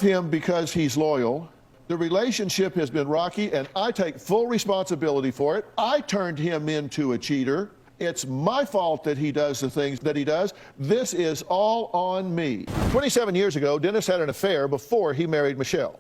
him because he's loyal. The relationship has been rocky, and I take full responsibility for it. I turned him into a cheater. It's my fault that he does the things that he does. This is all on me. 27 years ago, Dennis had an affair before he married Michelle.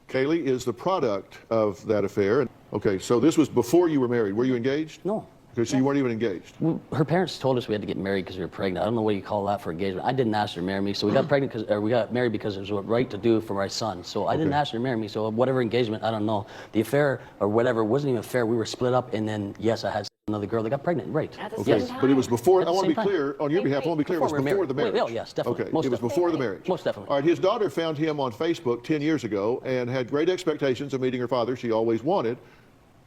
Kaylee is the product of that affair. Okay, so this was before you were married. Were you engaged? No. Okay, so you weren't even engaged? Her parents told us we had to get married because we were pregnant. I don't know what you call that for engagement. I didn't ask her to marry me, so we got pregnant or we got married because it was right to do for my son. So I didn't ask her to marry me, so whatever engagement, I don't know. The affair or whatever wasn't even fair. We were split up, and then, yes, I had another girl that got pregnant, right. Okay, but it was before, I want to be clear, on your behalf, I want to be clear, it was before the marriage. Oh, yes, definitely. Okay, it was before the marriage. Most definitely. All right, his daughter found him on Facebook 10 years ago and had great expectations of meeting her father. She always wanted.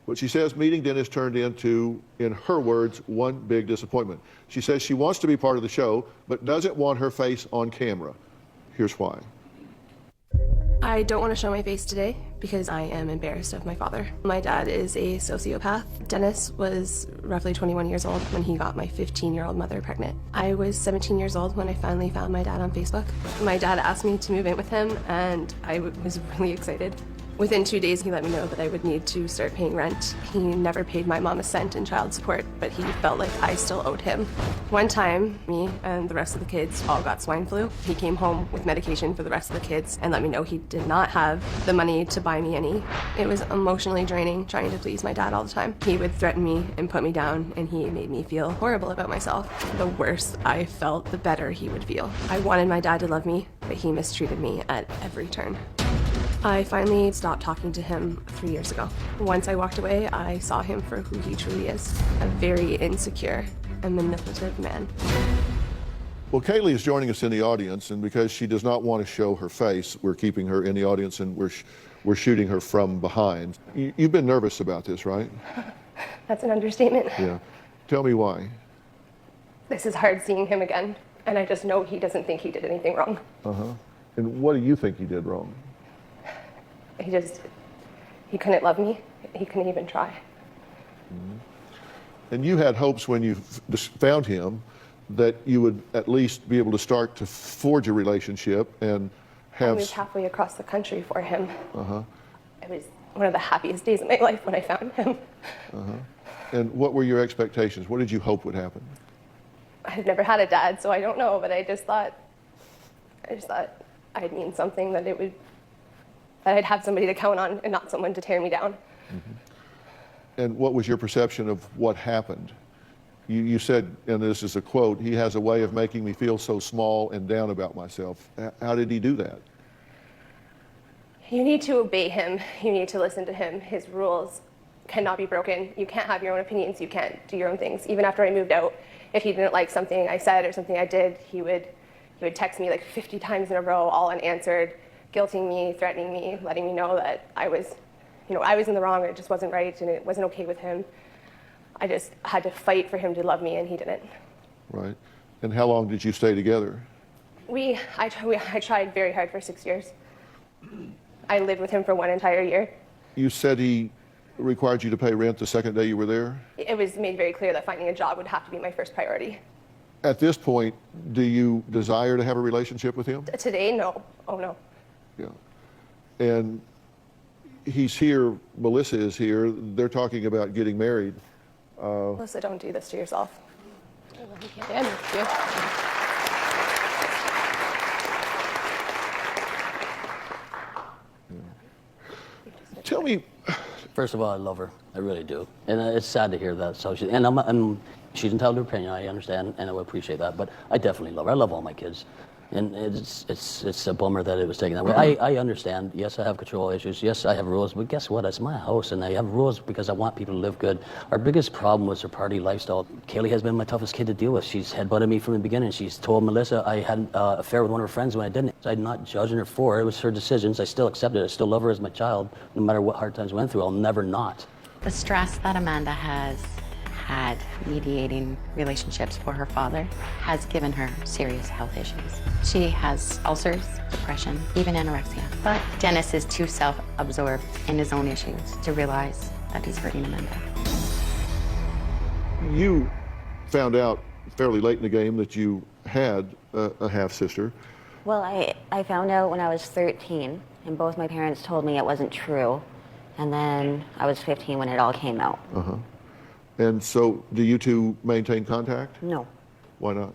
But she says meeting Dennis turned into, in her words, one big disappointment. She says she wants to be part of the show, but doesn't want her face on camera. Here's why. I don't want to show my face today because I am embarrassed of my father. My dad is a sociopath. Dennis was roughly 21 years old when he got my 15-year-old mother pregnant. I was 17 years old when I finally found my dad on Facebook. My dad asked me to move in with him, and I was really excited. Within 2 days, he let me know that I would need to start paying rent. He never paid my mom a cent in child support, but he felt like I still owed him. One time, me and the rest of the kids all got swine flu. He came home with medication for the rest of the kids and let me know he did not have the money to buy me any. It was emotionally draining trying to please my dad all the time. He would threaten me and put me down, and he made me feel horrible about myself. The worse I felt, the better he would feel. I wanted my dad to love me, but he mistreated me at every turn. I finally stopped talking to him 3 years ago. Once I walked away, I saw him for who he truly is, a very insecure and manipulative man. Well, Kaylee is joining us in the audience, and because she does not want to show her face, we're keeping her in the audience and we're shooting her from behind. You've been nervous about this, right? That's an understatement. Yeah. Tell me why. This is hard seeing him again, and I just know he doesn't think he did anything wrong. Uh-huh. And what do you think he did wrong? He couldn't love me. He couldn't even try. Mm-hmm. And you had hopes when you found him that you would at least be able to start to forge a relationship and have... I moved halfway across the country for him. Uh-huh. It was one of the happiest days of my life when I found him. Uh-huh. And what were your expectations? What did you hope would happen? I've never had a dad, so I don't know, but I just thought I'd mean something, that I'd have somebody to count on and not someone to tear me down. Mm-hmm. And what was your perception of what happened? You said, and this is a quote, he has a way of making me feel so small and down about myself. How did he do that? You need to obey him. You need to listen to him. His rules cannot be broken. You can't have your own opinions. You can't do your own things. Even after I moved out, if he didn't like something I said or something I did, he would text me like 50 times in a row, all unanswered, guilting me, threatening me, letting me know that I was in the wrong, and it just wasn't right, and it wasn't okay with him. I just had to fight for him to love me, and he didn't. Right. And how long did you stay together? I tried very hard for 6 years. I lived with him for 1 entire year. You said he required you to pay rent the second day you were there? It was made very clear that finding a job would have to be my first priority. At this point, do you desire to have a relationship with him? Today, no. Oh, no. Yeah. And he's here, Melissa is here, they're talking about getting married. Melissa, don't do this to yourself. I miss you. Yeah. Tell me. First of all, I love her. I really do. And it's sad to hear that. So she's entitled to her opinion, I understand, and I would appreciate that. But I definitely love her. I love all my kids. And it's a bummer that it was taken that way. I understand. Yes, I have control issues. Yes, I have rules. But guess what? It's my house, and I have rules because I want people to live good. Our biggest problem was her party lifestyle. Kaylee has been my toughest kid to deal with. She's headbutted me from the beginning. She's told Melissa I had an affair with one of her friends when I didn't. I'm not judging her for it. It was her decisions. I still accept it. I still love her as my child. No matter what hard times we went through, I'll never not. The stress that Amanda has had mediating relationships for her father has given her serious health issues. She has ulcers, depression, even anorexia. But Dennis is too self-absorbed in his own issues to realize that he's hurting Amanda. You found out fairly late in the game that you had a half-sister. Well, I found out when I was 13, and both my parents told me it wasn't true. And then I was 15 when it all came out. Uh-huh. And so do you two maintain contact? No. Why not?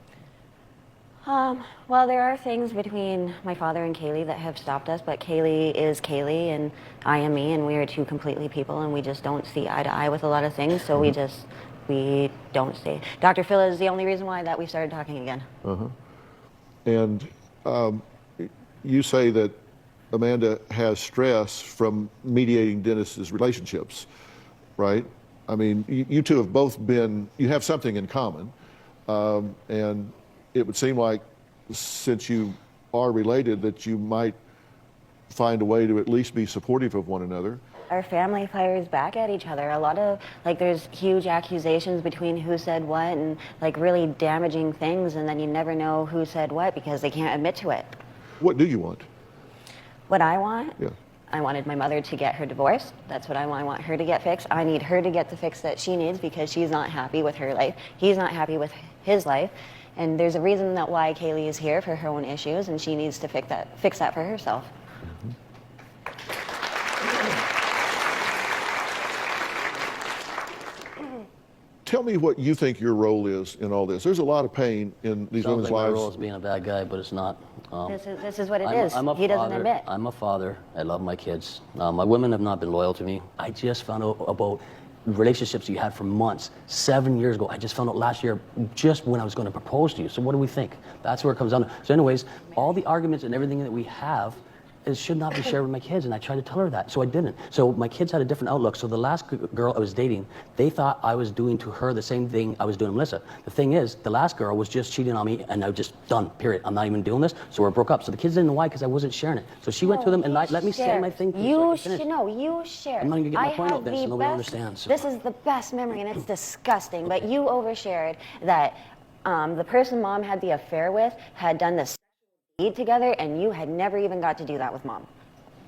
Well, there are things between my father and Kaylee that have stopped us, but Kaylee is Kaylee and I am me, and we are two completely people, and we just don't see eye to eye with a lot of things, so we don't see. Dr. Phil is the only reason why that we started talking again. Uh-huh. And you say that Amanda has stress from mediating Dennis's relationships, right? I mean, you two have both you have something in common, and it would seem like since you are related that you might find a way to at least be supportive of one another. Our family fires back at each other. A lot of, like, there's huge accusations between who said what and, like, really damaging things, and then you never know who said what because they can't admit to it. What do you want? What I want? Yeah. I wanted my mother to get her divorce. That's what I want. I want her to get fixed. I need her to get the fix that she needs because she's not happy with her life. He's not happy with his life. And there's a reason that why Kaylee is here, for her own issues, and she needs to fix that for herself. Tell me what you think your role is in all this. There's a lot of pain in these women's Sounds like lives. my role is being a bad guy, but it's not. This is what it is. I'm a He doesn't father. admit. I'm a father. I love my kids. My women have not been loyal to me. I just found out about relationships you had for months, 7 years ago. I just found out last year, just when I was going to propose to you. So what do we think? That's where it comes down to. So anyways, all the arguments and everything that we have, it should not be shared with my kids, and I tried to tell her that, so I didn't. So my kids had a different outlook. So the last girl I was dating, they thought I was doing to her the same thing I was doing to Melissa. The thing is, the last girl was just cheating on me, and I was just done, period. I'm not even doing this, so we broke up. So the kids didn't know why, because I wasn't sharing it. So she went to them and let me say my thing. You share. I'm not gonna get my point out there, so nobody understands. This is the best memory, and it's disgusting, but you overshared that the person Mom had the affair with had done this together, and you had never even got to do that with Mom.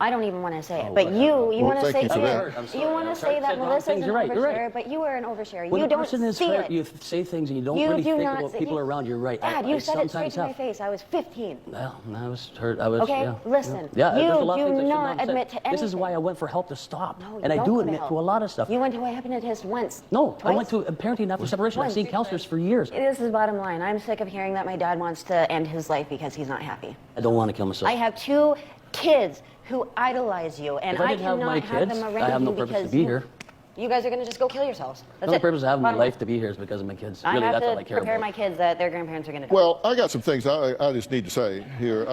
I don't even want to say it, but you want to say you want to say that Melissa's an oversharer, but you are an oversharer. When you the don't person is see hurt, it. you say things and you don't You really do think not about say- people around you. Right? Dad, you said it straight sometimes to my have. face. I was 15. Well, I was hurt. I was. Okay, yeah, listen. Yeah, You there's a lot of do things I should not have admit said. to This is anything. why I went for help to stop, No, you and I don't do go to admit help. to a lot of stuff. You went to a hypnotist once. No, I Twice? went to a parenting after separation. I've Once. seen counselors for years. This is bottom line. I'm sick of hearing that my dad wants to end his life because he's not happy. I don't want to kill myself. I have 2 kids who idolize you, and If I didn't have cannot my have kids, them I around have no you purpose to because be here. you guys are going to just go kill yourselves. The That's only it. purpose of having my Bottom life line. to be here is because of my kids. I Really, have that's all to I care prepare about. my kids that their grandparents are going to die. Well, I got some things I just need to say here.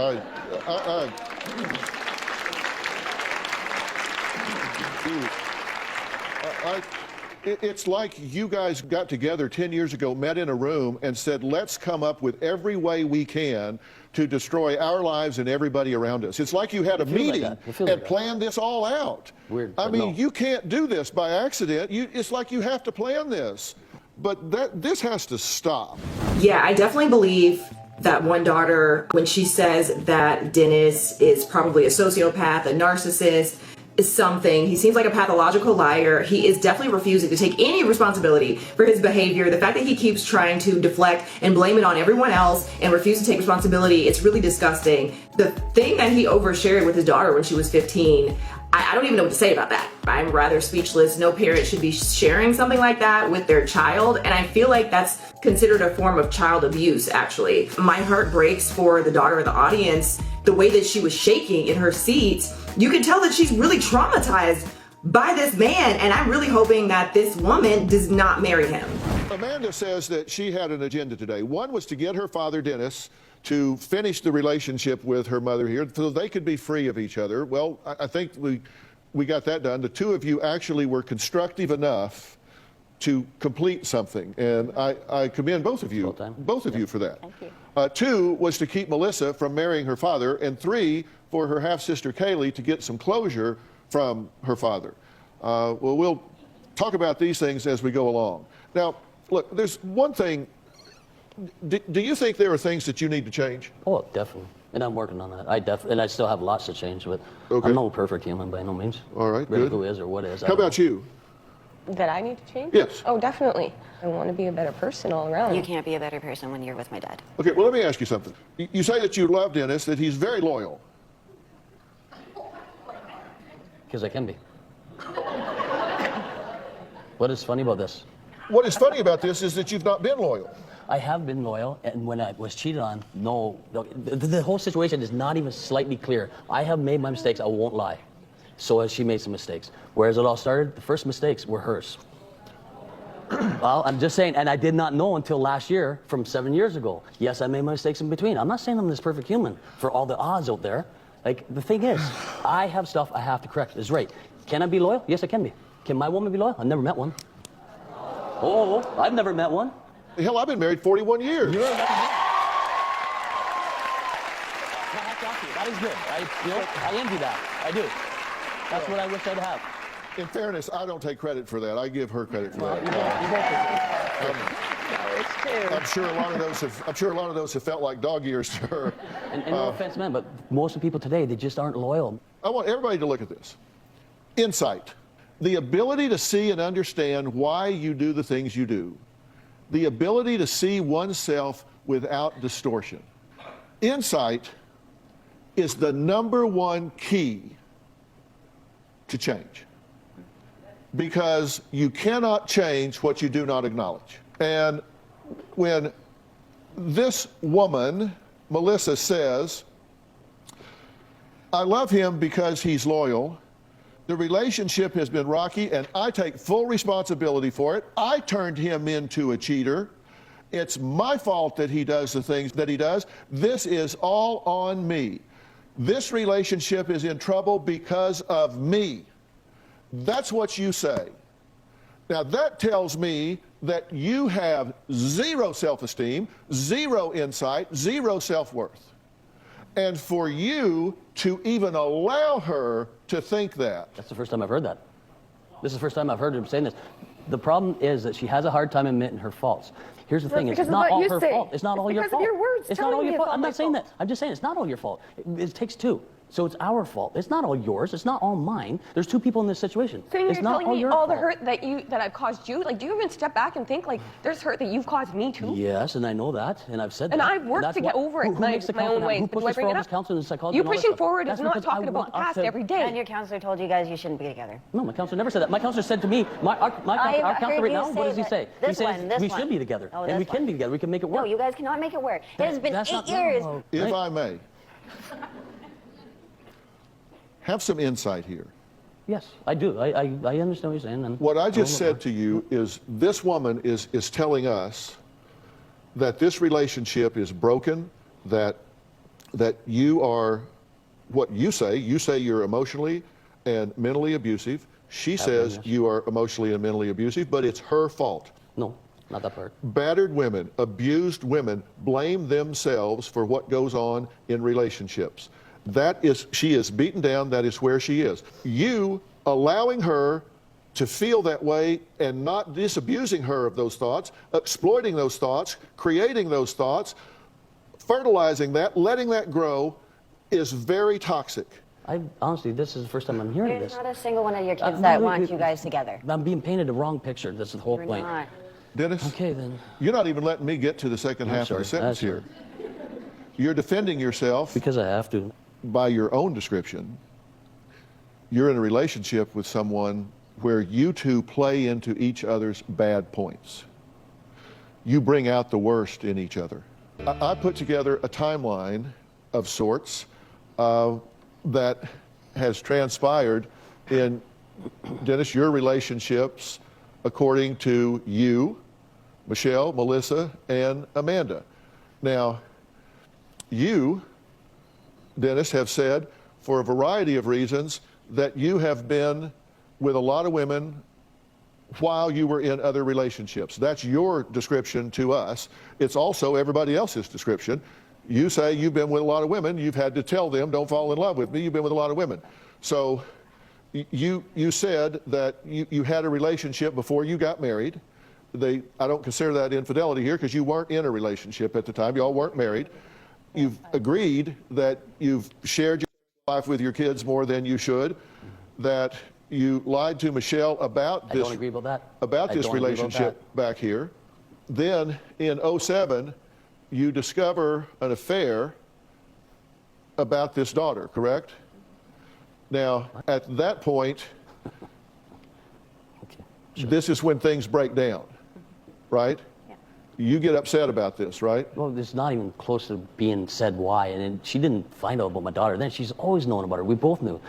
It's like you guys got together 10 years ago, met in a room, and said, let's come up with every way we can to destroy our lives and everybody around us. It's like you had a meeting and planned this all out. Weird, I but mean, no. you can't do this by accident. It's like you have to plan this. But this has to stop. Yeah, I definitely believe that one daughter, when she says that Dennis is probably a sociopath, a narcissist, is something. He seems like a pathological liar. He is definitely refusing to take any responsibility for his behavior. The fact that he keeps trying to deflect and blame it on everyone else and refuse to take responsibility, it's really disgusting. The thing that he overshared with his daughter when she was 15, I don't even know what to say about that. I'm rather speechless. No parent should be sharing something like that with their child, and I feel like that's considered a form of child abuse, actually. My heart breaks for the daughter of the audience. The way that she was shaking in her seat, you can tell that she's really traumatized by this man, and I'm really hoping that this woman does not marry him. Amanda says that she had an agenda today. One was to get her father, Dennis, to finish the relationship with her mother here so they could be free of each other. Well, I think we got that done. The two of you actually were constructive enough to complete something, and I commend both of you for that. Thank you. 2 was to keep Melissa from marrying her father, and 3 for her half-sister Kaylee to get some closure from her father. Well, we'll talk about these things as we go along. Now, look, there's one thing. Do you think there are things that you need to change? Oh, definitely. And I'm working on that. And I still have lots to change, but Okay. I'm no perfect human by no means. All right, Really, good. who is or what is. How about you? That I need to change? Yes. Oh, definitely. I want to be a better person all around. You can't be a better person when you're with my dad. Okay, well, let me ask you something. You say that you love Dennis, that he's very loyal. Because I can be. What is funny about this? What is funny about this is that you've not been loyal. I have been loyal, and when I was cheated on, no, the whole situation is not even slightly clear. I have made my mistakes, I won't lie. So has she made some mistakes. Whereas it all started, the first mistakes were hers. Well, I'm just saying, and I did not know until last year, from 7 years ago. Yes, I made my mistakes in between. I'm not saying I'm this perfect human for all the odds out there. Like, the thing is, I have stuff I have to correct. It's right. Can I be loyal? Yes, I can be. Can my woman be loyal? I've never met one. Oh, I've never met one. Hell, I've been married 41 years. That is good. I envy that. I do. That's what I wish I'd have. In fairness, I don't take credit for that. I give her credit for that. It's true. I'm sure a lot of those have felt like dog years to her. And no offense, man, but most of the people today, they just aren't loyal. I want everybody to look at this. Insight. The ability to see and understand why you do the things you do. The ability to see oneself without distortion. Insight is the #1 key to change. Because you cannot change what you do not acknowledge. And when this woman, Melissa, says, I love him because he's loyal, the relationship has been rocky and I take full responsibility for it. I turned him into a cheater. It's my fault that he does the things that he does. This is all on me. This relationship is in trouble because of me. That's what you say. Now that tells me that you have zero self-esteem, zero insight, zero self-worth. And for you to even allow her to think that. That's the first time I've heard that. This is the first time I've heard her saying this. The problem is that she has a hard time admitting her faults. Here's the thing, it's not all her fault. It's not all your fault. Because of your words it's not all telling your me fault. it's I'm all not my saying fault. that. I'm just saying it's not all your fault. It takes two. So it's our fault. It's not all yours. It's not all mine. There's two people in this situation. So you're it's not telling all me your all the fault. hurt that I've caused you? Like, do you even step back and think, like, there's hurt that you've caused me too? Yes, and I know that, and I've said And that. I've worked that's to get over it who my makes the own counselor? way. Who Do I pushes bring for it all this up? counseling and psychology You and all that pushing stuff? forward That's is not because talking I about the want us past to- every day. And your counselor told you guys you shouldn't be together. No, my counselor never said that. My counselor said to me, our counselor right now, what does he say? He says we should be together, Oh, and we this can one. be together. We can make it work. No, you guys cannot make it work. It has been That's 8 not- years. no. If I may, have some insight here. Yes, I do. I understand what you're saying. And What I just said to you is this woman is telling us that this relationship is broken, that you are what you say you're emotionally and mentally abusive. She says you are emotionally and mentally abusive, but it's her fault. No, not that part. Battered women, abused women blame themselves for what goes on in relationships. She is beaten down, that is where she is. You allowing her to feel that way and not disabusing her of those thoughts, exploiting those thoughts, creating those thoughts, fertilizing that, letting that grow is very toxic. Honestly, this is the first time I'm hearing There's this. not a single one of your kids that wants you guys together. I'm being painted the wrong picture. That's the whole You're point. not. Dennis, Okay, then. you're not even letting me get to the second half of the sorry. sentence here. You're defending yourself Because I have to. by your own description. You're in a relationship with someone where you two play into each other's bad points. You bring out the worst in each other. I put together a timeline of sorts that has transpired in, Dennis, your relationships according to you, Michelle, Melissa, and Amanda. Now, you, Dennis, have said for a variety of reasons that you have been with a lot of women while you were in other relationships. That's your description to us. It's also everybody else's description. You say you've been with a lot of women. You've had to tell them, don't fall in love with me. You've been with a lot of women. So you said that you had a relationship before you got married. I don't consider that infidelity here because you weren't in a relationship at the time. You all weren't married. You've agreed that you've shared your life with your kids more than you should, that You lied to Michelle about I this. don't agree about that. About I this don't agree about relationship back here. Then in 07, you discover an affair about this daughter, correct? Now, at that point, Okay, sure. this is when things break down, right? Yeah. You get upset about this, right? Well, it's not even close to being said why. And then she didn't find out about my daughter. Then she's always known about her. We both knew.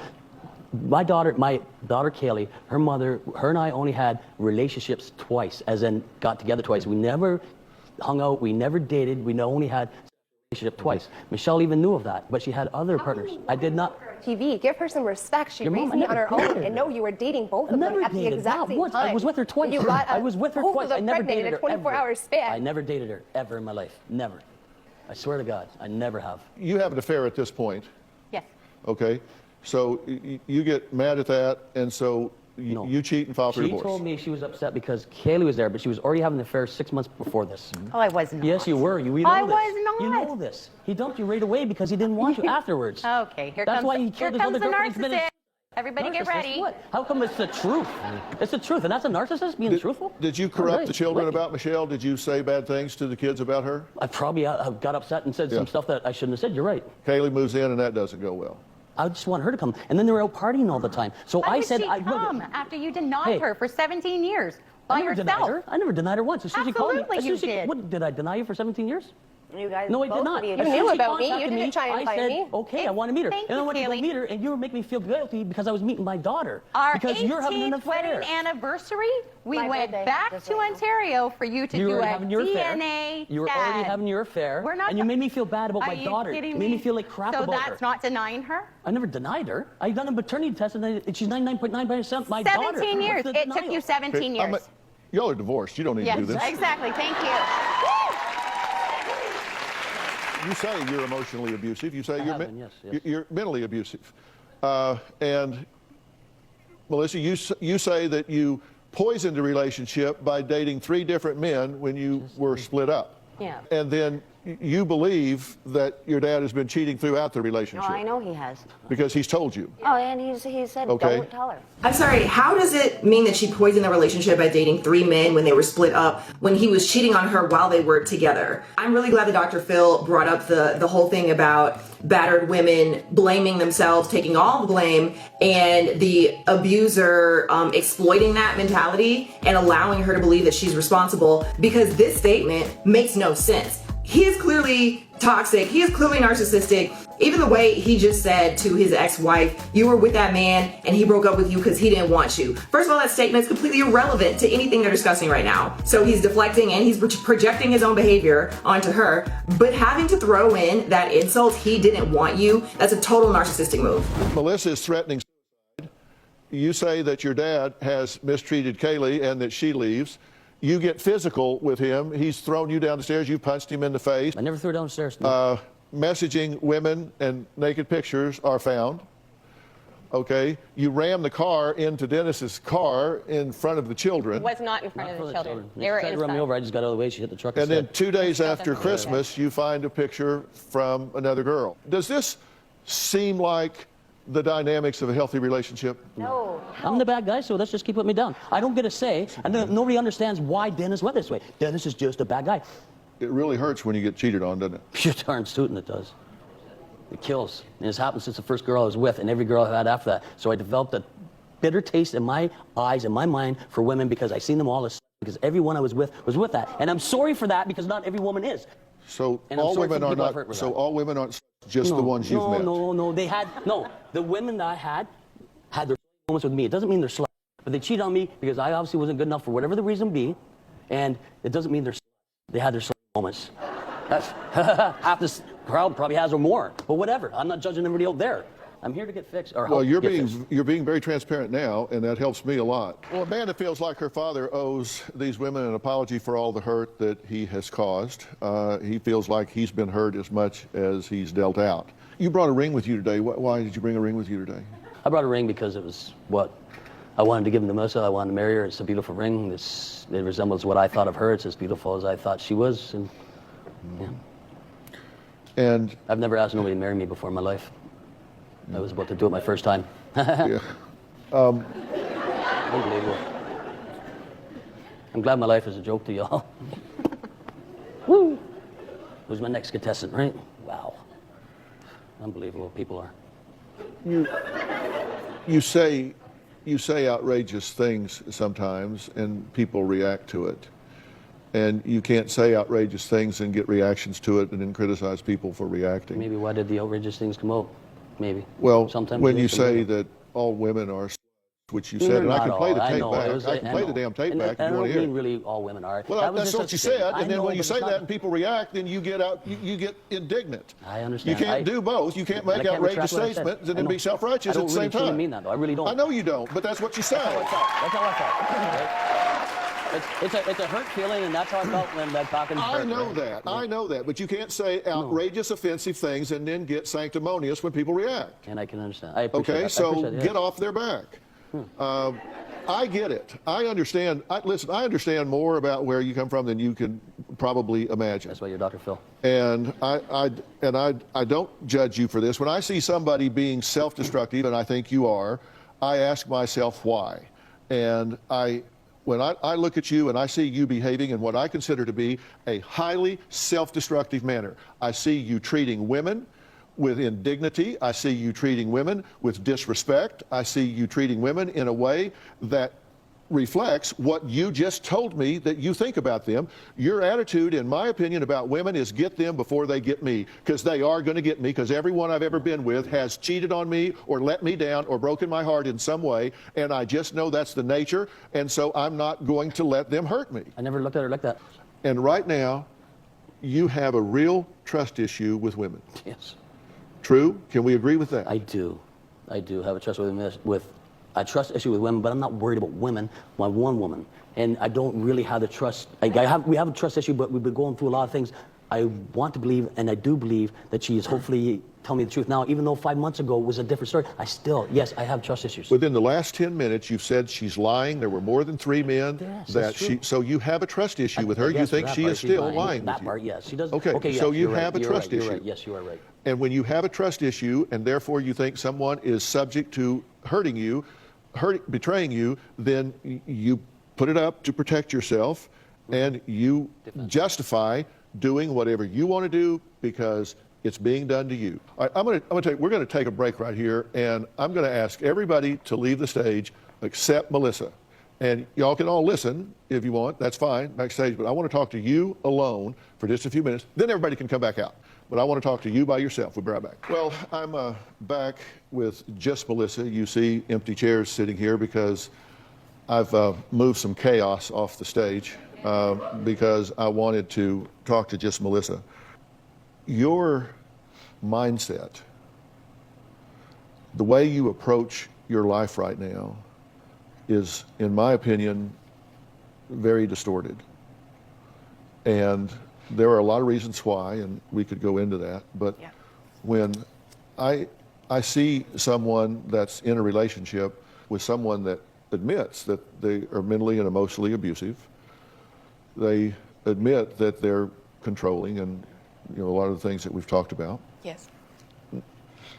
My daughter Kaylee, her mother, her and I only had relationships twice, as in got together twice. We never hung out. We never dated. We only had relationship twice. Michelle even knew of that, but she had other partners. I did not. TV, give her some respect. She Your mom, raised I me never on her own, dated and her. no, you were dating both I of them never at the dated exact that same once. time. I was with her twice. You got I was with her twice. I never dated her in a 24-hour span. I never dated her ever in my life. Never. I swear to God, I never have. You have an affair at this point, Yes. okay? So you get mad at that, and so No. you cheat and file for She divorce. told me she was upset because Kaylee was there, but she was already having an affair 6 months before this. Oh, I was not. Yes, you were. You know I this. was not. You know this. He dumped you right away because he didn't want you afterwards. Okay, here That's comes, why he here killed his comes other the girlfriend. He's been a narcissist. Everybody get narcissist. ready. What? How come it's the truth? It's the truth, and that's a narcissist being truthful? Did you Not corrupt really. the children Wicked. about Michelle? Did you say bad things to the kids about her? I probably got upset and said Yeah. some stuff that I shouldn't have said. You're right. Kaylee moves in, and that doesn't go well. I just want her to come. And then they were out partying all the time. So Why I would said, she come after you denied Hey. her for 17 years by I never yourself? denied her. I never denied her once. As soon as she called me, Absolutely as soon as you she, did. What, did I deny you for 17 years? You guys, No, I both did not. of you As did. soon as knew she about me. You contacted didn't try and I find said, me. okay, I want to meet her. Thank And I you, went to go Kaylee. meet her, and you were making me feel guilty because I was meeting my daughter. Our because you're having an 18th affair. wedding anniversary, we My went birthday, back just to so you know. Ontario for you to You do were a having your affair. DNA You were already test. having your affair. We're not and you go- made me feel bad about Are my you daughter. kidding You made me feel like crap so about her. that's not denying her? I never denied her. I done a maternity test, and she's 99.9% my daughter. 17 years. What's the It took denial? you 17 Okay, years. y'all are divorced. You don't need Yes, to do this. exactly. Thank you. You say you're emotionally abusive. You say I you're, have been, yes. you're mentally abusive. And Melissa, you say that you poisoned a relationship by dating 3 different men when you were split up. Yeah. And then you believe that your dad has been cheating throughout the No, relationship I know he has. because he's told you. Oh, and he said, Okay. don't tell her. I'm sorry, how does it mean that she poisoned the relationship by dating 3 men when they were split up when he was cheating on her while they were together? I'm really glad that Dr. Phil brought up the whole thing about battered women blaming themselves, taking all the blame, and the abuser exploiting that mentality and allowing her to believe that she's responsible, because this statement makes no sense. He is clearly toxic. He is clearly narcissistic. Even the way he just said to his ex-wife, you were with that man and he broke up with you because he didn't want you. First of all, that statement is completely irrelevant to anything they're discussing right now. So he's deflecting and he's projecting his own behavior onto her. But having to throw in that insult, he didn't want you, that's a total narcissistic move. Melissa is threatening suicide. You say that your dad has mistreated Kaylee and that she leaves. You get physical with him. He's thrown you down the stairs. You punched him in the face. I never threw her downstairs. Messaging women and naked pictures are found. Okay. You rammed the car into Dennis's car in front of the children. Was not in front Not of for the the children. children. They were She tried to run me inside. over. I just got out of the way. She hit the truck And then instead. 2 days after them. Christmas, you find a picture from another girl. Does this seem like the dynamics of a healthy relationship? No. I'm the bad guy, so let's just keep putting me down. I don't get a say, and then nobody understands why Dennis went this way. Dennis is just a bad guy. It really hurts when you get cheated on, doesn't it? You're darn tootin' it does. It kills. And it's happened since the first girl I was with, and every girl I've had after that. So I developed a bitter taste in my eyes and my mind for women because I seen them all as because everyone I was with that. And I'm sorry for that because not every woman is. So And I'm all sorry for women the are people I've not. hurt with So that. all women aren't just the ones you've met. No. They had the women that I had their moments with me. It doesn't mean they're sluts, but they cheated on me because I obviously wasn't good enough for whatever the reason be, and it doesn't mean they're sluts. They had their slut moments. That's half this crowd probably has or more, but whatever. I'm not judging everybody out there. I'm here to get fixed. Or Well, help you're get being fixed. very transparent now, and that helps me a lot. Well, Amanda feels like her father owes these women an apology for all the hurt that he has caused. He feels like he's been hurt as much as he's dealt out. You brought a ring with you today. Why did you bring a ring with you today? I brought a ring because it was what I wanted to give him to Melissa. I wanted to marry her. It's a beautiful ring. It resembles what I thought of her. It's as beautiful as I thought she was. And yeah. And I've never asked nobody to marry me before in my life. I was about to do it my first time. yeah. Unbelievable. I'm glad my life is a joke to y'all. Woo! Who's my next contestant, right? Wow. Unbelievable people are. You say outrageous things sometimes, and people react to it. And you can't say outrageous things and get reactions to it and then criticize people for reacting. Maybe why did the outrageous things come out? Maybe. Well, sometimes when you say that all women are, which you said, and I can play the tape back. I can play the damn tape back if you want to hear it. I don't mean really all women are. Well, that's what you said, and then when you say that and people react, then you get indignant. I understand. You can't do both. You can't make outrageous statements and then be self-righteous at the same time. I don't really mean that, though. I really don't. I know you don't, but that's what you said. That's how I felt. It's a hurt feeling, and that's how I felt when that talking. I know that, but you can't say outrageous, offensive things and then get sanctimonious when people react. And I can understand. I appreciate that. Okay, so get off their back. I get it. I understand. Listen, I understand more about where you come from than you can probably imagine. That's why you're Dr. Phil. And I don't judge you for this. When I see somebody being self-destructive, and I think you are, I ask myself why. And when I look at you and I see you behaving in what I consider to be a highly self-destructive manner, I see you treating women with indignity. I see you treating women with disrespect. I see you treating women in a way that reflects what you just told me that you think about them. Your attitude, in my opinion, about women is get them before they get me, because they are going to get me, because everyone I've ever been with has cheated on me or let me down or broken my heart in some way, and I just know that's the nature, and so I'm not going to let them hurt me. I never looked at her like that. And right now, you have a real trust issue with women. Yes. True? Can we agree with that? I do have a trust a trust issue with women, but I'm not worried about women. My one woman, and I don't really have the trust. We have a trust issue, but we've been going through a lot of things. I want to believe, and I do believe that she is hopefully telling me the truth now. Even though 5 months ago was a different story, yes, I have trust issues. Within the last 10 minutes, you've said she's lying. There were more than 3 men. Yes, so you have a trust issue with her. You think she is still lying with that you. part, yes, she does. Okay, so you have a trust issue. You're right. Yes, you are right. And when you have a trust issue, and therefore you think someone is subject to hurting you, betraying you, then you put it up to protect yourself, and you justify doing whatever you want to do because it's being done to you. All right, we're going to take a break right here, and I'm going to ask everybody to leave the stage except Melissa. And y'all can all listen if you want. That's fine, backstage. But I want to talk to you alone for just a few minutes. Then everybody can come back out. But I want to talk to you by yourself. We'll be right back. Well, I'm back with just Melissa. You see empty chairs sitting here because I've moved some chaos off the stage because I wanted to talk to just Melissa. Your mindset, the way you approach your life right now is, in my opinion, very distorted. And there are a lot of reasons why, and we could go into that, but when I see someone that's in a relationship with someone that admits that they are mentally and emotionally abusive, they admit that they're controlling and a lot of the things that we've talked about. Yes.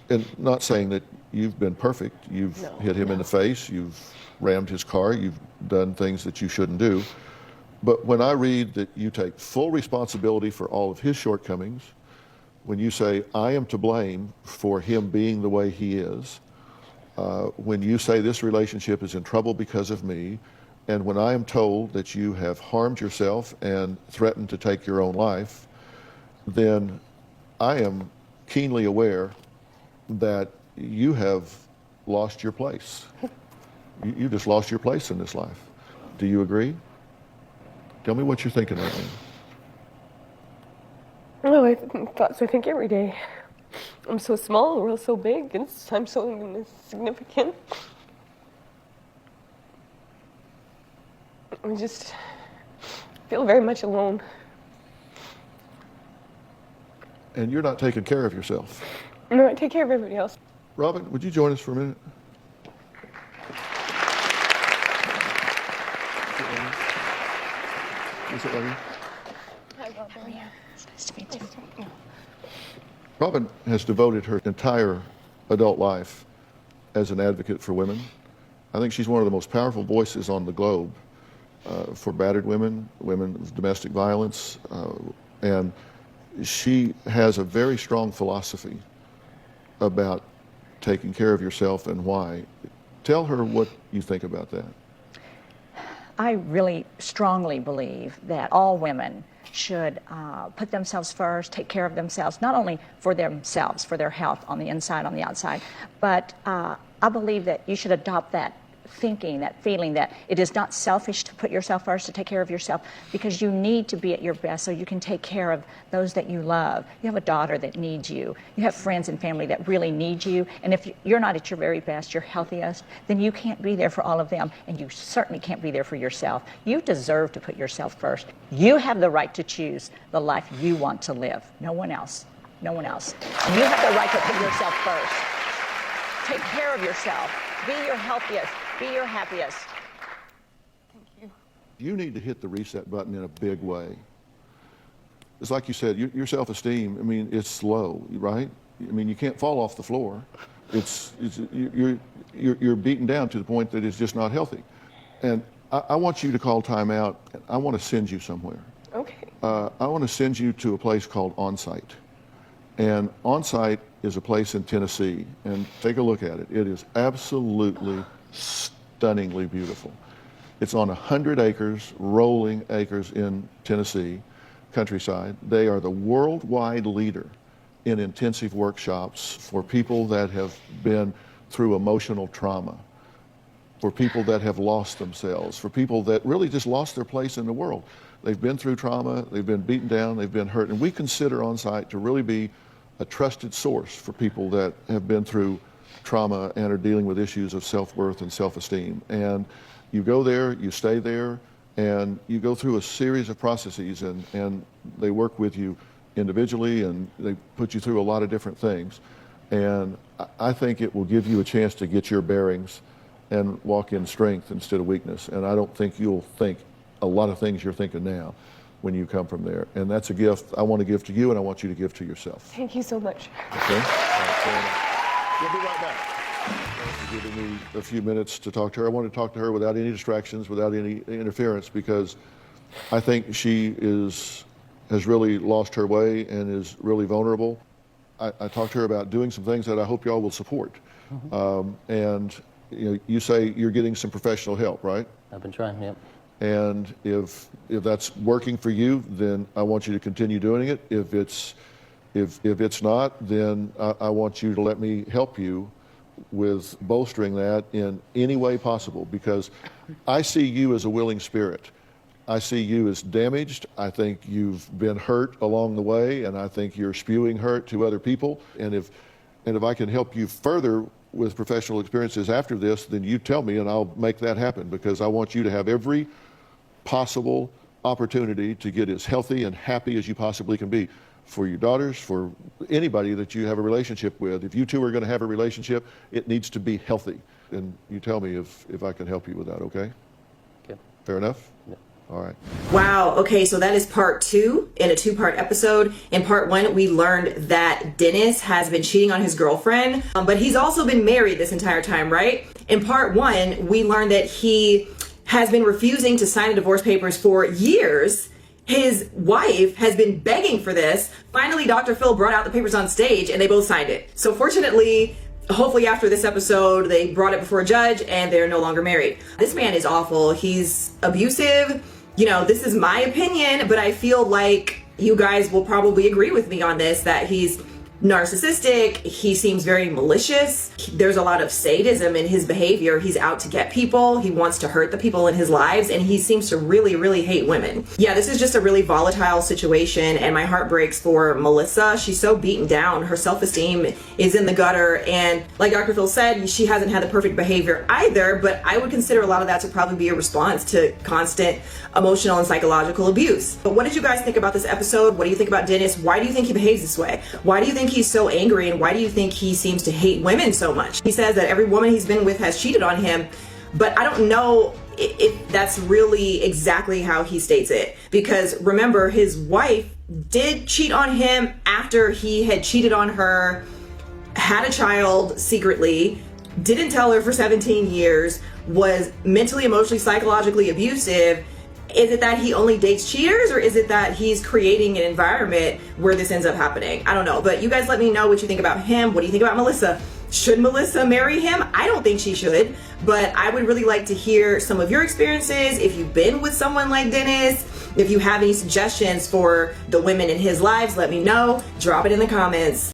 And not saying that you've been perfect. You've hit him in the face, you've rammed his car, you've done things that you shouldn't do. But when I read that you take full responsibility for all of his shortcomings, when you say, I am to blame for him being the way he is, when you say this relationship is in trouble because of me, and when I am told that you have harmed yourself and threatened to take your own life, then I am keenly aware that you have lost your place. You just lost your place in this life. Do you agree? Tell me what you're thinking right now. No, thoughts I think every day. I'm so small, the world's so big, and I'm so insignificant. I just feel very much alone. And you're not taking care of yourself. No, I take care of everybody else. Robin, would you join us for a minute? Is it right? Hi, Robin. It's nice to meet you. Robin has devoted her entire adult life as an advocate for women I think she's one of the most powerful voices on the globe for battered women, women with domestic violence, and she has a very strong philosophy about taking care of yourself and why. Tell her what you think about that. I really strongly believe that all women should put themselves first, take care of themselves, not only for themselves, for their health on the inside, on the outside, but I believe that you should adopt that thinking, that feeling that it is not selfish to put yourself first, to take care of yourself, because you need to be at your best so you can take care of those that you love. You have a daughter that needs you. You have friends and family that really need you. And if you're not at your very best, your healthiest, then you can't be there for all of them. And you certainly can't be there for yourself. You deserve to put yourself first. You have the right to choose the life you want to live. No one else. No one else. And you have the right to put yourself first. Take care of yourself. Be your healthiest. Be your happiest. Thank you. You need to hit the reset button in a big way. It's like you said, your self-esteem, I mean, it's low, right? I mean, you can't fall off the floor. You're beaten down to the point that it's just not healthy. And I want you to call time out. I want to send you somewhere. Okay. I want to send you to a place called Onsite. And Onsite is a place in Tennessee. And take a look at it. It is absolutely stunningly beautiful. It's on 100 acres, rolling acres in Tennessee, countryside. They are the worldwide leader in intensive workshops for people that have been through emotional trauma, for people that have lost themselves, for people that really just lost their place in the world. They've been through trauma, they've been beaten down, they've been hurt, and we consider Onsite to really be a trusted source for people that have been through trauma and are dealing with issues of self-worth and self-esteem. And you go there, you stay there, and you go through a series of processes, and they work with you individually, and they put you through a lot of different things. And I think it will give you a chance to get your bearings and walk in strength instead of weakness. And I don't think you'll think a lot of things you're thinking now when you come from there. And that's a gift I want to give to you, and I want you to give to yourself. Thank you so much. Okay? All right, we'll be right back. Thanks for giving me a few minutes to talk to her. I want to talk to her without any distractions, without any interference, because I think she has really lost her way and is really vulnerable. I talked to her about doing some things that I hope y'all will support. And you say you're getting some professional help, right? I've been trying, yeah. And if that's working for you, then I want you to continue doing it. If it's not, then I want you to let me help you with bolstering that in any way possible, because I see you as a willing spirit. I see you as damaged. I think you've been hurt along the way, and I think you're spewing hurt to other people. And if I can help you further with professional experiences after this, then you tell me and I'll make that happen, because I want you to have every possible opportunity to get as healthy and happy as you possibly can be, for your daughters, for anybody that you have a relationship with. If you two are going to have a relationship, it needs to be healthy. And you tell me if I can help you with that, okay? Okay. Fair enough? Yeah. All right. Wow. Okay, so that is part 2 in a 2-part episode. In part 1, we learned that Dennis has been cheating on his girlfriend, but he's also been married this entire time, right? In part 1, we learned that he has been refusing to sign the divorce papers for years. His wife has been begging for this. Finally, Dr. Phil brought out the papers on stage and they both signed it. So fortunately, hopefully after this episode, they brought it before a judge and they're no longer married. This man is awful. He's abusive. This is my opinion, but I feel like you guys will probably agree with me on this, that he's narcissistic. He seems very malicious. There's a lot of sadism in his behavior. He's out to get people. He wants to hurt the people in his lives, and he seems to really, really hate women. Yeah, this is just a really volatile situation, and my heart breaks for Melissa. She's so beaten down. Her self-esteem is in the gutter, and like Dr. Phil said, she hasn't had the perfect behavior either, but I would consider a lot of that to probably be a response to constant emotional and psychological abuse. But what did you guys think about this episode? What do you think about Dennis? Why do you think he behaves this way? Why do you think he's so angry, and why do you think he seems to hate women so much? He says that every woman he's been with has cheated on him, but I don't know if that's really exactly how he states it, because remember, his wife did cheat on him after he had cheated on her, had a child secretly, didn't tell her for 17 years, was mentally, emotionally, psychologically abusive. Is it that he only dates cheaters, or is it that he's creating an environment where this ends up happening? I don't know, but you guys let me know what you think about him. What do you think about Melissa? Should Melissa marry him? I don't think she should, but I would really like to hear some of your experiences. If you've been with someone like Dennis, if you have any suggestions for the women in his lives, let me know. Drop it in the comments.